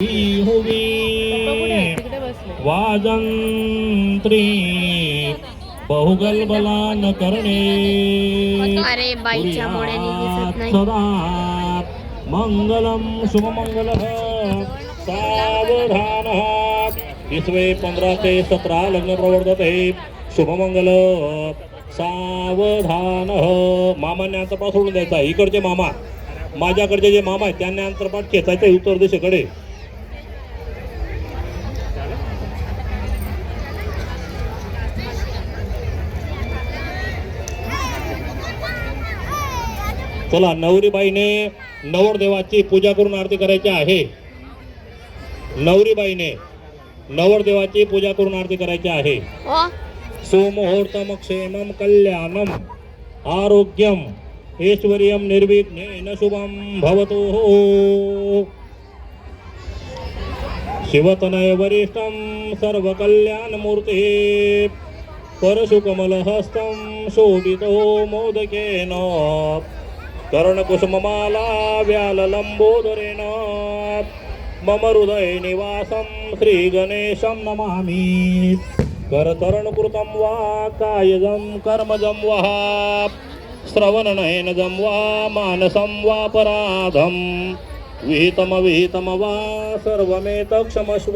हुवी वाजंत्री बहुगलबलान करणे अरे बाईच्या मोड्याने दिसत नाही. सदा मंगलम शुभमंगल सावधान 15 ते 17 लग्न प्रवर्तते शुभमंगल सावधान. मामाने अंतरपाठ सोडून द्यायचा. इकडचे मामा माझ्याकडचे जे मामा आहेत त्यांनी अंतरपाठ खेचायचं उत्तर दिशेकडे. चला नवरीबाईने नवरदेवाची पूजा करून आरती करायची आहे. नवरीबाईने नवरदेवाची पूजा करून आरती करायची आहे. सुमुहूर्तम क्षेमम कल्याणम आरोग्यम ऐश्वर्यम निर्विघ्नेन शुभम भवतु. शिवतनय वरिष्ठम सर्व कल्याण मूर्ति परशुकमलहस्तं शोभितो मोदकेन कर्णकुसुममाला व्याललंबोदरेण मम हृदय निवासं श्रीगणेशं नमामि. करतरणकृतं वा कायजं कर्मजं वा श्रवणनयनजं वा मानसं वापराधं विहितमविहितं वा सर्वमेतत्क्षमस्व.